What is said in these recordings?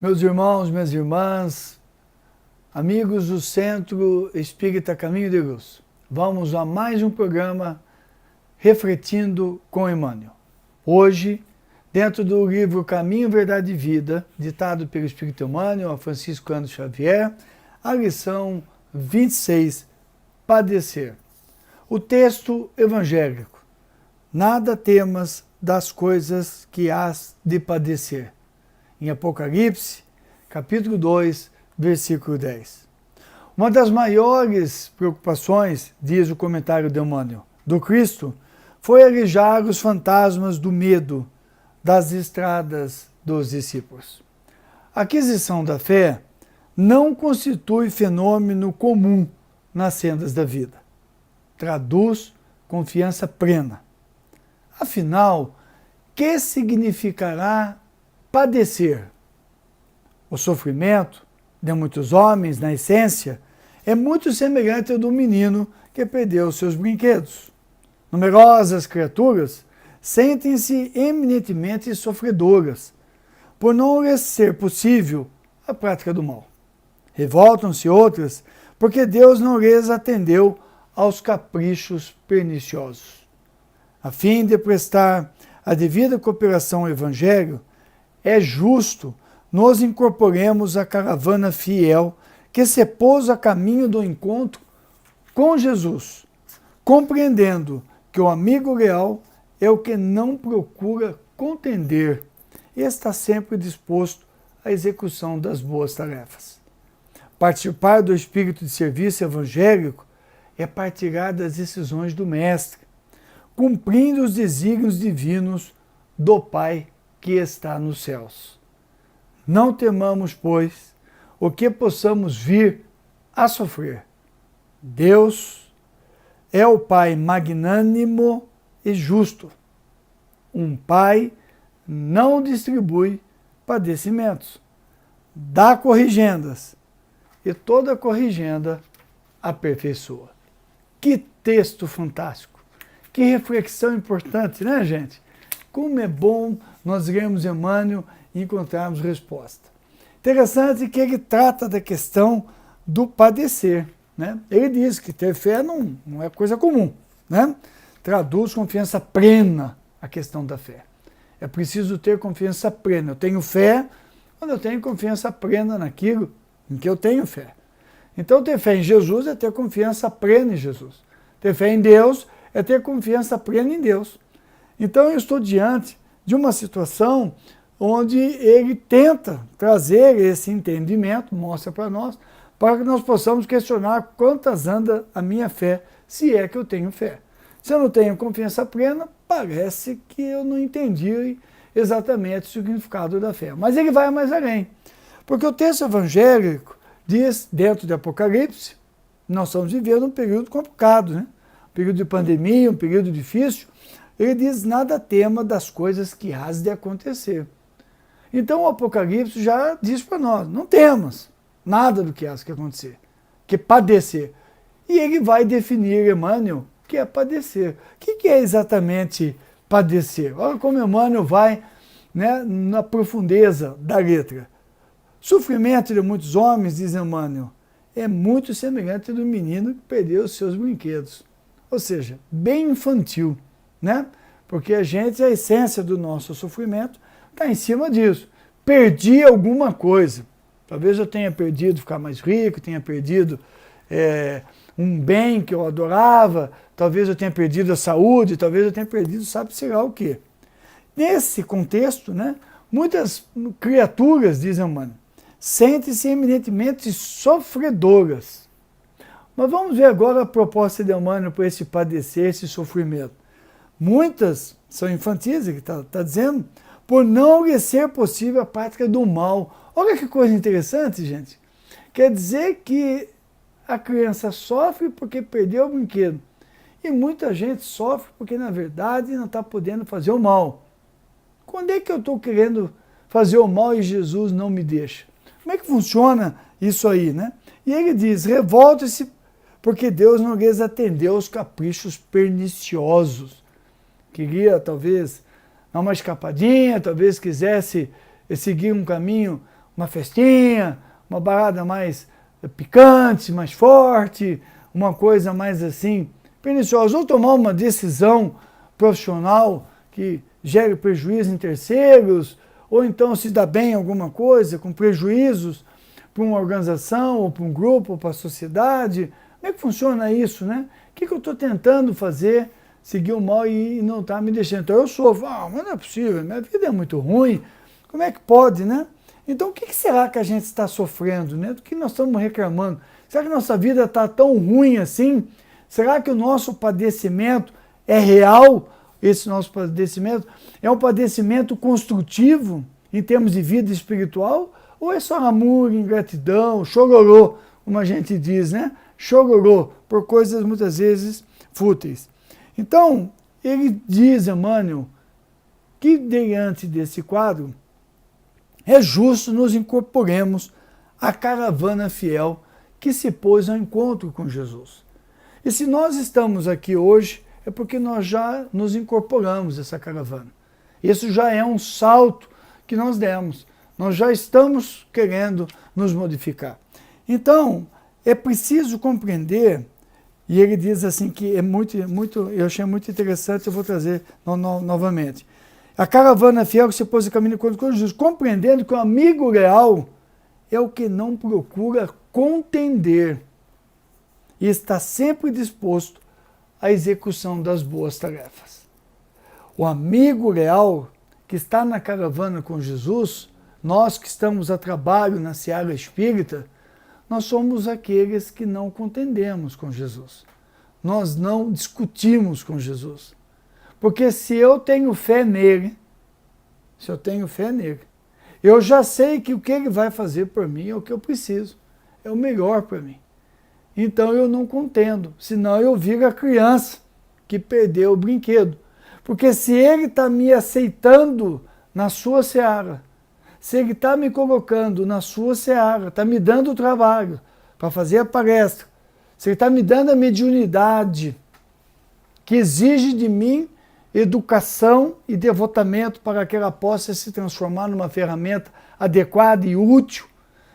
Meus irmãos, minhas irmãs, amigos do Centro Espírita Caminho de Luz, vamos a mais um programa Refletindo com Emmanuel. Hoje, dentro do livro Caminho, Verdade e Vida, ditado pelo Espírito Emmanuel, a Francisco Cândido Xavier, a lição 26, Padecer. O texto evangélico: nada temas das coisas que hás de padecer. Em Apocalipse, capítulo 2, versículo 10. Uma das maiores preocupações, diz o comentário de Emmanuel, do Cristo, foi alijar os fantasmas do medo das estradas dos discípulos. A aquisição da fé não constitui fenômeno comum nas sendas da vida. Traduz confiança plena. Afinal, que significará padecer? O sofrimento de muitos homens, na essência, é muito semelhante ao do menino que perdeu seus brinquedos. Numerosas criaturas sentem-se eminentemente sofredoras, por não lhes ser possível a prática do mal. Revoltam-se outras porque Deus não lhes atendeu aos caprichos perniciosos. A fim de prestar a devida cooperação ao Evangelho, é justo nos incorporemos à caravana fiel que se pôs a caminho do encontro com Jesus, compreendendo que o amigo leal é o que não procura contender e está sempre disposto à execução das boas tarefas. Participar do espírito de serviço evangélico é partilhar das decisões do Mestre, cumprindo os desígnios divinos do Pai que está nos céus. Não temamos, pois, o que possamos vir a sofrer. Deus é o Pai magnânimo e justo. Um Pai não distribui padecimentos, dá corrigendas, e toda corrigenda aperfeiçoa. Que texto fantástico! Que reflexão importante, né, gente? Como é bom nós lermos Emmanuel e encontrarmos resposta. Interessante que ele trata da questão do padecer, né? Ele diz que ter fé não é coisa comum, né? Traduz confiança plena a questão da fé. É preciso ter confiança plena. Eu tenho fé quando eu tenho confiança plena naquilo em que eu tenho fé. Então, ter fé em Jesus é ter confiança plena em Jesus. Ter fé em Deus é ter confiança plena em Deus. Então, eu estou diante de uma situação onde ele tenta trazer esse entendimento, mostra para nós, para que nós possamos questionar quantas anda a minha fé, se é que eu tenho fé. Se eu não tenho confiança plena, parece que eu não entendi exatamente o significado da fé. Mas ele vai mais além, porque o texto evangélico diz, dentro de Apocalipse, nós estamos vivendo um período complicado, né? Um período de pandemia, um período difícil. Ele diz, nada tema das coisas que hás de acontecer. Então o Apocalipse já diz para nós, não temas nada do que hás de acontecer, que padecer. E ele vai definir, Emmanuel, o que é padecer. O que é exatamente padecer? Olha como Emmanuel vai, né, na profundeza da letra. Sofrimento de muitos homens, diz Emmanuel, é muito semelhante do menino que perdeu os seus brinquedos. Ou seja, bem infantil, né? Porque a essência do nosso sofrimento está em cima disso. Perdi alguma coisa. Talvez eu tenha perdido ficar mais rico, tenha perdido um bem que eu adorava, talvez eu tenha perdido a saúde, talvez eu tenha perdido sabe-se lá o quê. Nesse contexto, né, muitas criaturas, diz Emmanuel, sentem-se eminentemente sofredoras. Mas vamos ver agora a proposta de Emmanuel para esse padecer, esse sofrimento. Muitas são infantis, ele está dizendo, por não lhe ser possível a prática do mal. Olha que coisa interessante, gente. Quer dizer que a criança sofre porque perdeu o brinquedo. E muita gente sofre porque, na verdade, não está podendo fazer o mal. Quando é que eu estou querendo fazer o mal e Jesus não me deixa? Como é que funciona isso aí, né? E ele diz, revolte-se porque Deus não lhes atendeu aos caprichos perniciosos. Queria, talvez, dar uma escapadinha, talvez quisesse seguir um caminho uma festinha, uma parada mais picante, mais forte, uma coisa mais assim, perniciosa, ou tomar uma decisão profissional que gere prejuízo em terceiros, ou então se dá bem em alguma coisa com prejuízos para uma organização, ou para um grupo, ou para a sociedade. Como é que funciona isso, né? O que eu estou tentando fazer, seguir o mal e não está me deixando? Então eu sofro, mas não é possível, minha vida é muito ruim, como é que pode, né? Então o que será que a gente está sofrendo, né? Do que nós estamos reclamando? Será que nossa vida está tão ruim assim? Será que o nosso padecimento é real? Esse nosso padecimento é um padecimento construtivo em termos de vida espiritual? Ou é só amor, ingratidão, chororô, como a gente diz, né? Chororô, por coisas muitas vezes fúteis. Então, ele diz, Emmanuel, que diante desse quadro, é justo nos incorporemos à caravana fiel que se pôs ao encontro com Jesus. E se nós estamos aqui hoje, é porque nós já nos incorporamos a essa caravana. Isso já é um salto que nós demos. Nós já estamos querendo nos modificar. Então, é preciso compreender, e ele diz assim que é muito, eu achei muito interessante, eu vou trazer novamente. A caravana fiel que se pôs a caminho com Jesus, compreendendo que o amigo leal é o que não procura contender e está sempre disposto à execução das boas tarefas. O amigo leal que está na caravana com Jesus, nós que estamos a trabalho na seara espírita, nós somos aqueles que não contendemos com Jesus. Nós não discutimos com Jesus. Porque se eu tenho fé nele, eu já sei que o que ele vai fazer por mim é o que eu preciso, é o melhor para mim. Então eu não contendo, senão eu viro a criança que perdeu o brinquedo. Porque se ele está me aceitando na sua seara, se ele está me colocando na sua seara, está me dando o trabalho para fazer a palestra, se ele está me dando a mediunidade que exige de mim educação e devotamento para que ela possa se transformar numa ferramenta adequada e útil,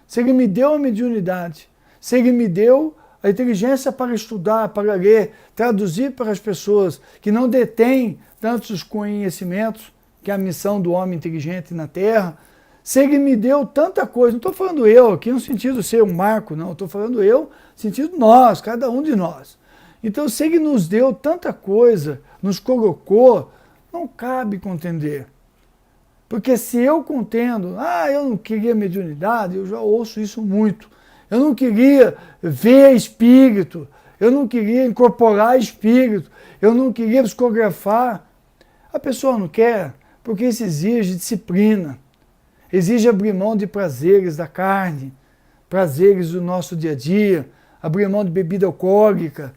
se ele me deu a mediunidade, se ele me deu a inteligência para estudar, para ler, traduzir para as pessoas que não detêm tantos conhecimentos, que é a missão do homem inteligente na Terra, se ele me deu tanta coisa, não estou falando eu aqui no sentido de ser um marco, não, estou falando eu no sentido nós, cada um de nós. Então, se ele nos deu tanta coisa, nos colocou, não cabe contender. Porque se eu contendo, eu não queria mediunidade, eu já ouço isso muito. Eu não queria ver espírito, eu não queria incorporar espírito, eu não queria psicografar. A pessoa não quer, porque isso exige disciplina, exige abrir mão de prazeres da carne, prazeres do nosso dia a dia, abrir mão de bebida alcoólica,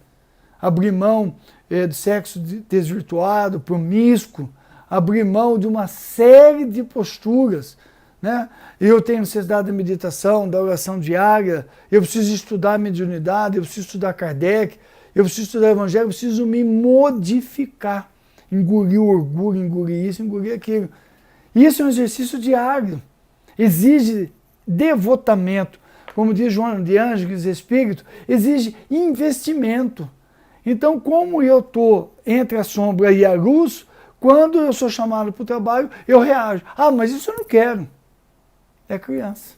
abrir mão do sexo desvirtuado, promíscuo, abrir mão de uma série de posturas, né? Eu tenho necessidade da meditação, da oração diária, eu preciso estudar a mediunidade, eu preciso estudar Kardec, eu preciso estudar o Evangelho, eu preciso me modificar, engolir o orgulho, engolir isso, engolir aquilo. Isso é um exercício diário, exige devotamento, como diz João de Ângeles Espírito, exige investimento. Então, como eu estou entre a sombra e a luz, quando eu sou chamado para o trabalho, eu reajo. Mas isso eu não quero. É criança.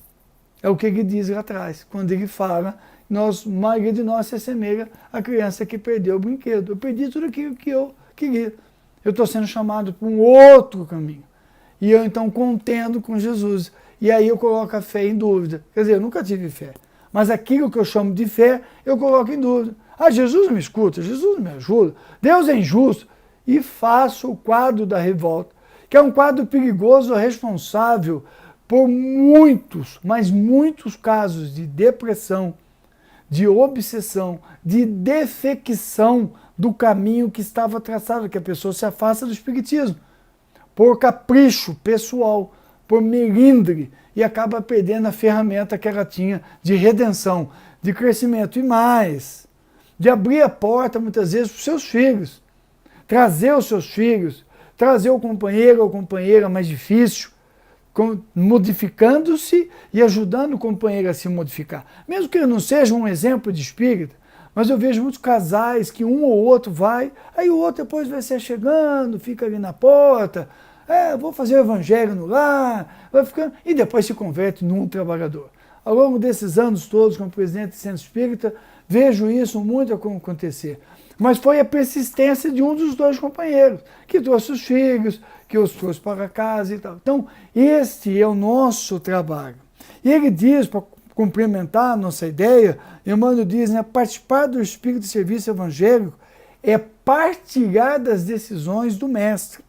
É o que ele diz lá atrás, quando ele fala, a maioria de nós se assemelha à criança que perdeu o brinquedo. Eu perdi tudo aquilo que eu queria. Eu estou sendo chamado para um outro caminho. E eu então contendo com Jesus. E aí eu coloco a fé em dúvida. Quer dizer, eu nunca tive fé. Mas aquilo que eu chamo de fé, eu coloco em dúvida. Jesus não me escuta, Jesus não me ajuda, Deus é injusto. E faço o quadro da revolta, que é um quadro perigoso, responsável por muitos, mas muitos casos de depressão, de obsessão, de defecção do caminho que estava traçado, que a pessoa se afasta do espiritismo, por capricho pessoal, por melindre, e acaba perdendo a ferramenta que ela tinha de redenção, de crescimento e mais, de abrir a porta muitas vezes para os seus filhos, trazer os seus filhos, trazer o companheiro ou companheira mais difícil, modificando-se e ajudando o companheiro a se modificar. Mesmo que ele não seja um exemplo de espírita, mas eu vejo muitos casais que um ou outro vai, aí o outro depois vai ser chegando, fica ali na porta, vou fazer o evangelho no lar, vai ficando, e depois se converte num trabalhador. Ao longo desses anos todos, como presidente do Centro Espírita, vejo isso muito acontecer. Mas foi a persistência de um dos dois companheiros, que trouxe os filhos, que os trouxe para casa e tal. Então, este é o nosso trabalho. E ele diz, para complementar a nossa ideia, Emmanuel diz, né, participar do espírito de serviço evangélico é partilhar das decisões do Mestre.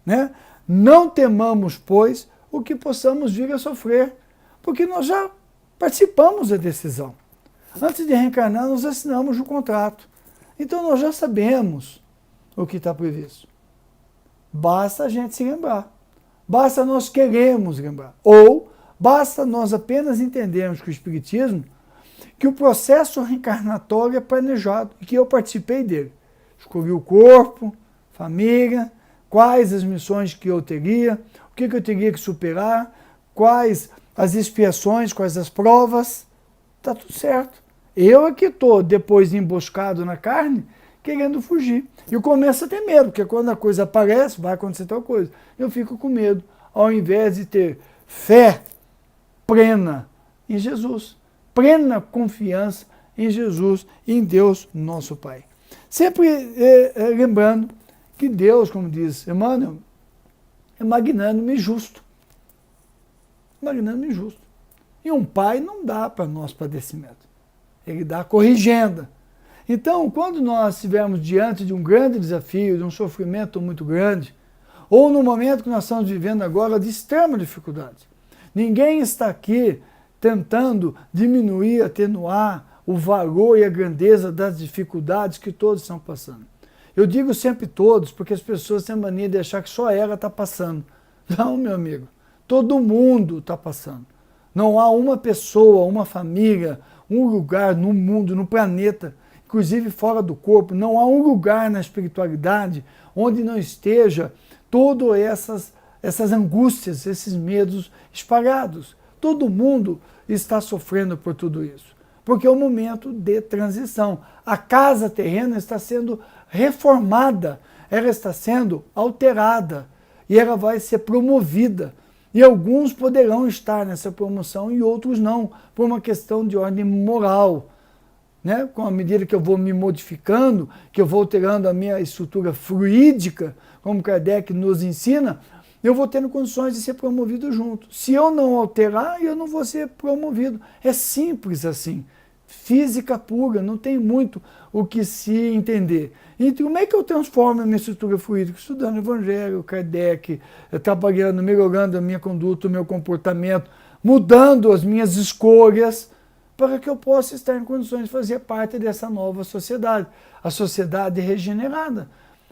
Né? Não temamos, pois, o que possamos vir a sofrer, porque nós já participamos da decisão. Antes de reencarnar, nós assinamos o contrato. Então nós já sabemos o que está previsto. Basta a gente se lembrar. Basta nós queremos lembrar. Ou basta nós apenas entendermos que o Espiritismo, que o processo reencarnatório é planejado e que eu participei dele. Escolhi o corpo, família, quais as missões que eu teria, o que eu teria que superar, quais as expiações, quais as provas. Está tudo certo. Eu é que estou, depois emboscado na carne, querendo fugir. E eu começo a ter medo, porque quando a coisa aparece, vai acontecer tal coisa. Eu fico com medo, ao invés de ter fé plena em Jesus, plena confiança em Jesus e em Deus, nosso Pai. Sempre lembrando que Deus, como diz Emmanuel, é magnânimo e justo. Magnânimo e justo. E um pai não dá para nós padecimento. Ele dá corrigenda. Então, quando nós estivermos diante de um grande desafio, de um sofrimento muito grande, ou no momento que nós estamos vivendo agora de extrema dificuldade, ninguém está aqui tentando diminuir, atenuar o valor e a grandeza das dificuldades que todos estão passando. Eu digo sempre todos, porque as pessoas têm a mania de achar que só ela está passando. Não, meu amigo, todo mundo está passando. Não há uma pessoa, uma família, um lugar no mundo, no planeta, inclusive fora do corpo, não há um lugar na espiritualidade onde não esteja todas essas angústias, esses medos espalhados. Todo mundo está sofrendo por tudo isso, porque é um momento de transição. A casa terrena está sendo reformada, ela está sendo alterada e ela vai ser promovida. E alguns poderão estar nessa promoção e outros não, por uma questão de ordem moral. Né? Com a medida que eu vou me modificando, que eu vou alterando a minha estrutura fluídica, como Kardec nos ensina, eu vou tendo condições de ser promovido junto. Se eu não alterar, eu não vou ser promovido. É simples assim. Física pura, não tem muito o que se entender. Então, como é que eu transformo a minha estrutura fluídica? Estudando o Evangelho, Kardec, trabalhando, melhorando a minha conduta, o meu comportamento, mudando as minhas escolhas, para que eu possa estar em condições de fazer parte dessa nova sociedade, a sociedade regenerada.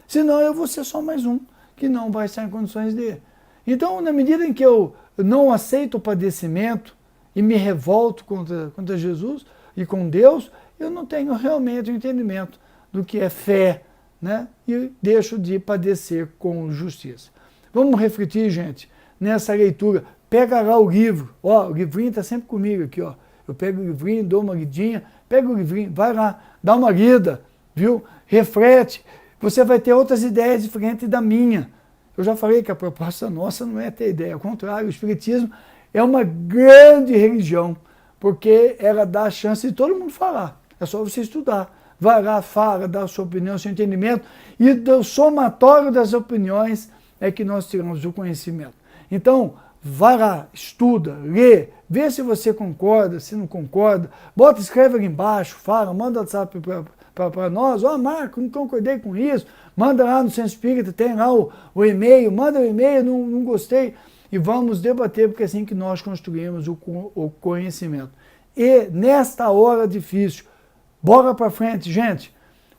Senão eu vou ser só mais um, que não vai estar em condições de. Então, na medida em que eu não aceito o padecimento e me revolto contra Jesus e com Deus, eu não tenho realmente o entendimento do que é fé, né? E deixo de padecer com justiça. Vamos refletir, gente, nessa leitura. Pega lá o livro, ó, o livrinho está sempre comigo aqui, ó. Eu pego o livrinho, dou uma lidinha, pega o livrinho, vai lá, dá uma lida, viu? Reflete, você vai ter outras ideias diferentes da minha. Eu já falei que a proposta nossa não é ter ideia, ao contrário, o Espiritismo é uma grande religião, porque ela dá a chance de todo mundo falar, é só você estudar. Vai lá, fala, dá a sua opinião, seu entendimento, e do somatório das opiniões é que nós tiramos o conhecimento. Então, vai lá, estuda, lê, vê se você concorda, se não concorda, bota, escreve ali embaixo, fala, manda WhatsApp para nós, ó, Marco, não concordei com isso, manda lá no Centro Espírita, tem lá o e-mail, manda o e-mail, não gostei, e vamos debater, porque é assim que nós construímos o conhecimento. E nesta hora difícil, bora para frente, gente,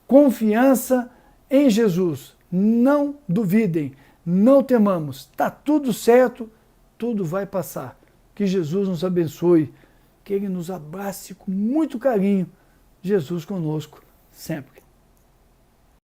confiança em Jesus, não duvidem, não temamos, está tudo certo, tudo vai passar. Que Jesus nos abençoe, que Ele nos abrace com muito carinho. Jesus conosco sempre.